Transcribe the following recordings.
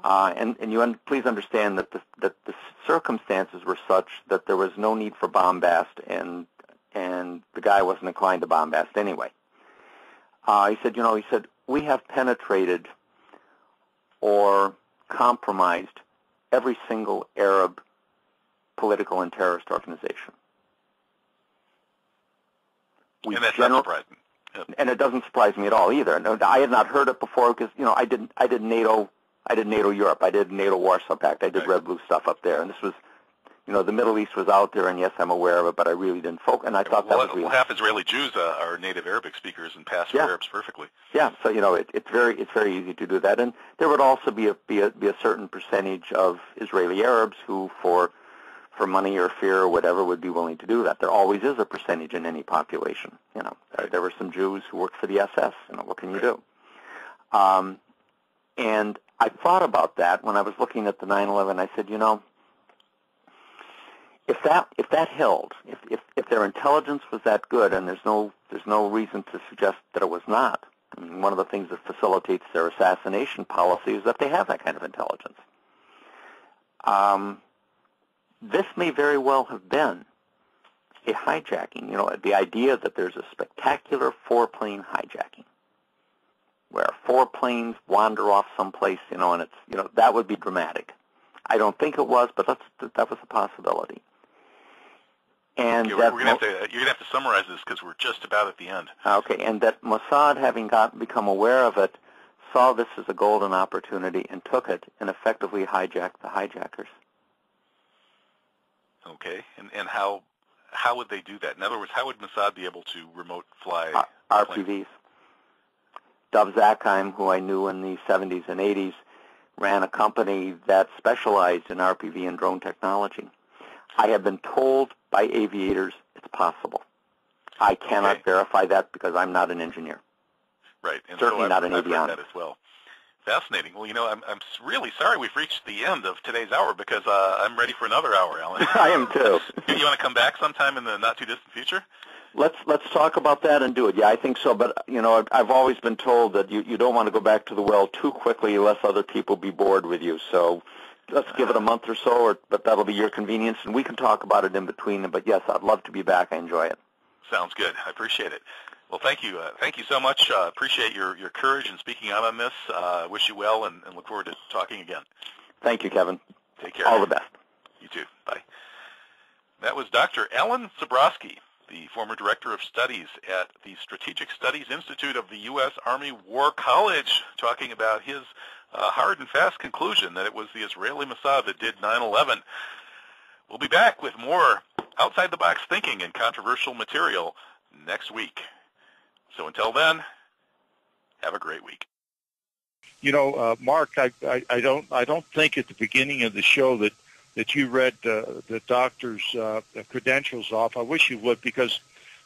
Please understand that the circumstances were such that there was no need for bombast, and the guy wasn't inclined to bombast anyway. He said, we have penetrated or compromised every single Arab political and terrorist organization. And that's not surprising. Yep. And it doesn't surprise me at all either. No, I had not heard it before because I did NATO Europe, I did NATO Warsaw Pact, I did Red Blue stuff up there, and this was, the Middle East was out there, and yes, I'm aware of it, but I really didn't focus. And I thought that was really half Israeli Jews are native Arabic speakers and pass for Arabs perfectly. Yeah, so it's very easy to do that, and there would also be a certain percentage of Israeli Arabs who, for money or fear or whatever, would be willing to do that. There always is a percentage in any population. There were some Jews who worked for the SS. What can you do? And I thought about that when I was looking at the 9/11. I said, if that held, if their intelligence was that good, and there's no reason to suggest that it was not. I mean, one of the things that facilitates their assassination policy is that they have that kind of intelligence. This may very well have been a hijacking. The idea that there's a spectacular 4-plane hijacking, where 4 planes wander off someplace, and it's, that would be dramatic. I don't think it was, but that was a possibility. And you're gonna have to summarize this because we're just about at the end. Okay, and that Mossad, having become aware of it, saw this as a golden opportunity and took it and effectively hijacked the hijackers. Okay, and how would they do that? In other words, how would Mossad be able to remote fly RPVs? Dov Zakheim, who I knew in the 70s and 80s, ran a company that specialized in RPV and drone technology. I have been told by aviators it's possible. I cannot verify that because I'm not an engineer. Right, and certainly so not an I've avionic. read that as well. Fascinating. Well, I'm really sorry we've reached the end of today's hour because I'm ready for another hour, Alan. I am too. You want to come back sometime in the not-too-distant future? Let's talk about that and do it. Yeah, I think so. But, I've always been told that you don't want to go back to the well too quickly unless other people be bored with you. So let's give it a month or so, but that'll be your convenience, and we can talk about it in between. But, yes, I'd love to be back. I enjoy it. Sounds good. I appreciate it. Well, thank you. Thank you so much. Appreciate your courage in speaking out on this. Wish you well and look forward to talking again. Thank you, Kevin. Take care. All the best. You too. Bye. That was Dr. Alan Sabrosky, the former Director of Studies at the Strategic Studies Institute of the U.S. Army War College, talking about his hard and fast conclusion that it was the Israeli Mossad that did 9/11. We'll be back with more outside-the-box thinking and controversial material next week. So until then, have a great week. Mark, I don't think at the beginning of the show that you read the doctor's credentials off. I wish you would, because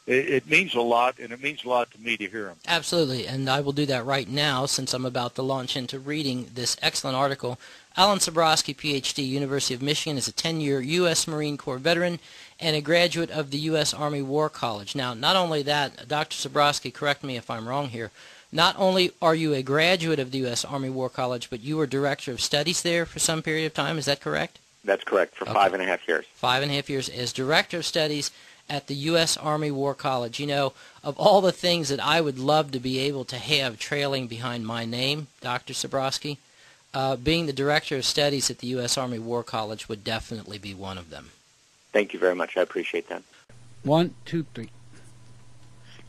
it means a lot, and it means a lot to me to hear them. Absolutely, and I will do that right now since I'm about to launch into reading this excellent article. Alan Sabrosky, Ph.D., University of Michigan, is a 10-year U.S. Marine Corps veteran and a graduate of the U.S. Army War College. Now, not only that, Dr. Sabrosky, correct me if I'm wrong here, not only are you a graduate of the U.S. Army War College, but you were Director of Studies there for some period of time. Is that correct? That's correct, for 5.5 years. 5.5 years as Director of Studies at the U.S. Army War College. Of all the things that I would love to be able to have trailing behind my name, Dr. Sabrosky, being the Director of Studies at the U.S. Army War College would definitely be one of them. Thank you very much. I appreciate that. 1, 2, 3.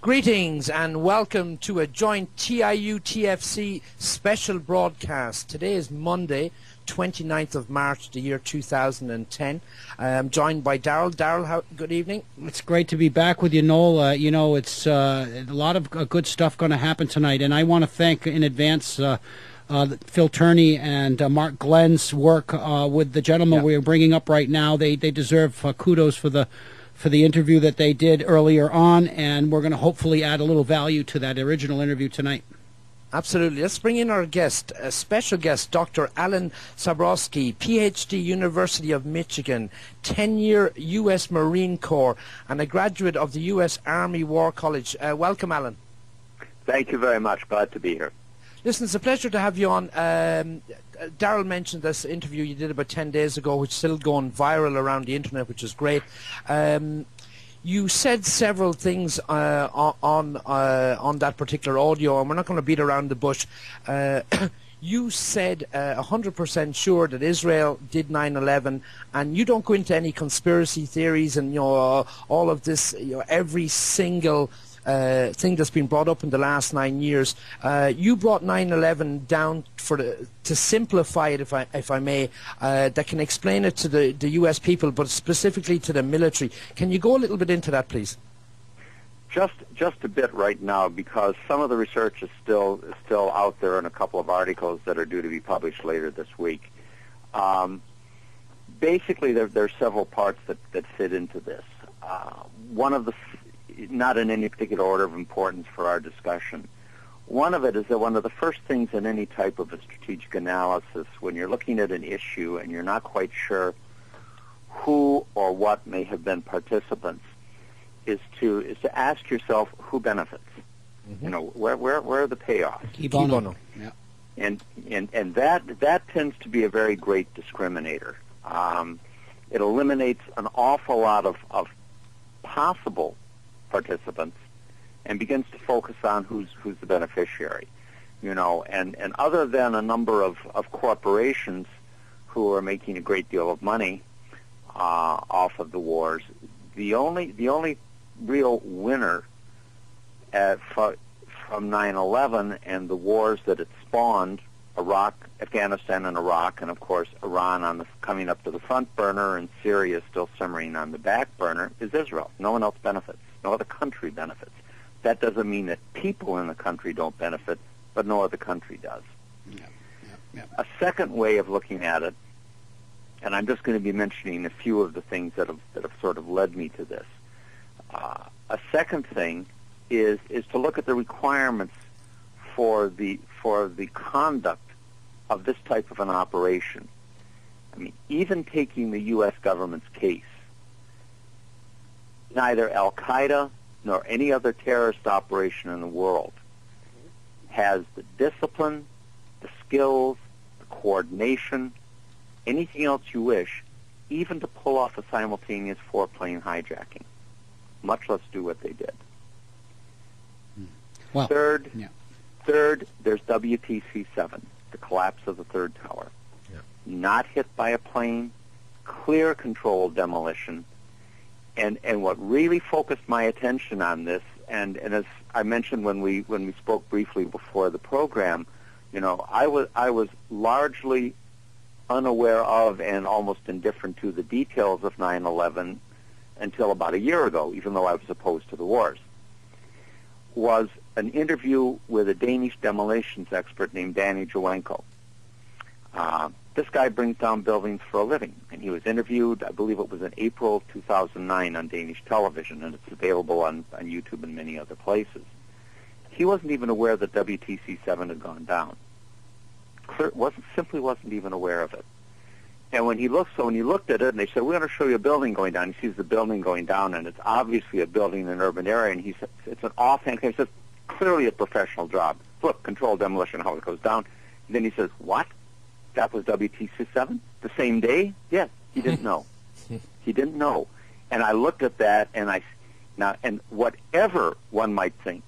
Greetings and welcome to a joint TIU-TFC special broadcast. Today is Monday, 29th of March, the year 2010. I'm joined by Daryl. Daryl, good evening. It's great to be back with you, Noel. It's a lot of good stuff going to happen tonight, and I want to thank in advance Phil Tourney and Mark Glenn's work with the gentleman we are bringing up right now. They deserve kudos for the interview that they did earlier on, and we're going to hopefully add a little value to that original interview tonight. Absolutely. Let's bring in our guest, a special guest, Dr. Alan Sabrosky, Ph.D., University of Michigan, 10-year U.S. Marine Corps, and a graduate of the U.S. Army War College. Welcome, Alan. Thank you very much. Glad to be here. Listen, it's a pleasure to have you on. Daryl mentioned this interview you did about 10 days ago, which is still going viral around the internet, which is great. You said several things on that particular audio, and we're not going to beat around the bush. You said 100% sure that Israel did 9/11, and you don't go into any conspiracy theories and all of this, every single thing that's been brought up in the last 9 years. You brought 9/11 down to simplify it, if I may, that can explain it to the U.S. people, but specifically to the military. Can you go a little bit into that, please? Just a bit right now, because some of the research is still out there in a couple of articles that are due to be published later this week. Basically, there are several parts that fit into this. One of the, not in any particular order of importance for our discussion, one of it is that one of the first things in any type of a strategic analysis, when you're looking at an issue and you're not quite sure who or what may have been participants, is to ask yourself who benefits. Mm-hmm. Where are the payoffs? Key bono. Yeah. And that tends to be a very great discriminator. It eliminates an awful lot of possible participants and begins to focus on who's the beneficiary. And other than a number of corporations who are making a great deal of money off of the wars, the only real winner from 9/11 and the wars that it spawned, Afghanistan and Iraq, and of course Iran coming up to the front burner and Syria still simmering on the back burner, is Israel. No one else benefits. No other country benefits. That doesn't mean that people in the country don't benefit, but no other country does. Yeah. A second way of looking at it, and I'm just going to be mentioning a few of the things that have sort of led me to this. A second thing is to look at the requirements for the conduct of this type of an operation. I mean, even taking the U.S. government's case, neither Al-Qaeda nor any other terrorist operation in the world has the discipline, the skills, the coordination, anything else you wish, even to pull off a simultaneous four-plane hijacking, much less do what they did. Well, Third, there's WTC-7, the collapse of the third tower. Yeah. Not hit by a plane, clear controlled demolition. And what really focused my attention on this, and as I mentioned when we spoke briefly before the program, I was largely unaware of and almost indifferent to the details of 9/11 until about a year ago, even though I was opposed to the wars, was an interview with a Danish demolitions expert named Danny Jowenko. This guy brings down buildings for a living, and he was interviewed, I believe it was in April 2009 on Danish television, and it's available on YouTube and many other places. He wasn't even aware that WTC-7 had gone down. Simply wasn't even aware of it. And when he looked at it, and they said, we're going to show you a building going down, he sees the building going down, and it's obviously a building in an urban area, and he said, it's an offhand, he says, clearly a professional job. Look, controlled demolition, how it goes down. And then he says, what? That was WTC-7? The same day? Yes. He didn't know. He didn't know. And I looked at that, and whatever one might think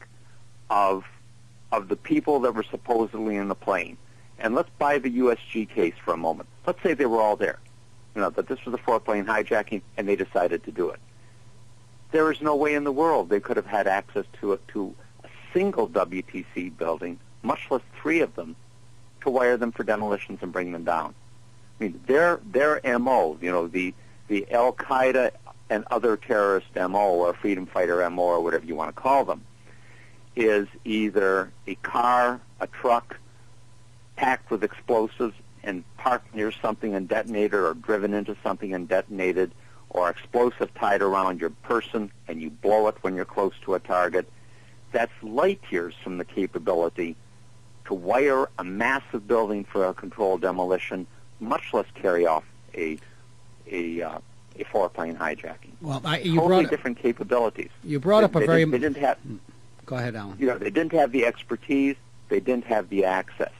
of the people that were supposedly in the plane, and let's buy the USG case for a moment. Let's say they were all there, that this was a four-plane hijacking, and they decided to do it. There is no way in the world they could have had access to a single WTC building, much less three of them, to wire them for demolitions and bring them down. I mean, their MO, the Al-Qaeda and other terrorist MO or freedom fighter MO or whatever you want to call them, is either a car, a truck, packed with explosives and parked near something and detonated, or driven into something and detonated, or explosive tied around your person and you blow it when you're close to a target. That's light years from the capability to wire a massive building for a controlled demolition, much less carry off a four-plane hijacking. Well, totally different capabilities. You brought up a very... They didn't have... Go ahead, Alan. They didn't have the expertise. They didn't have the access.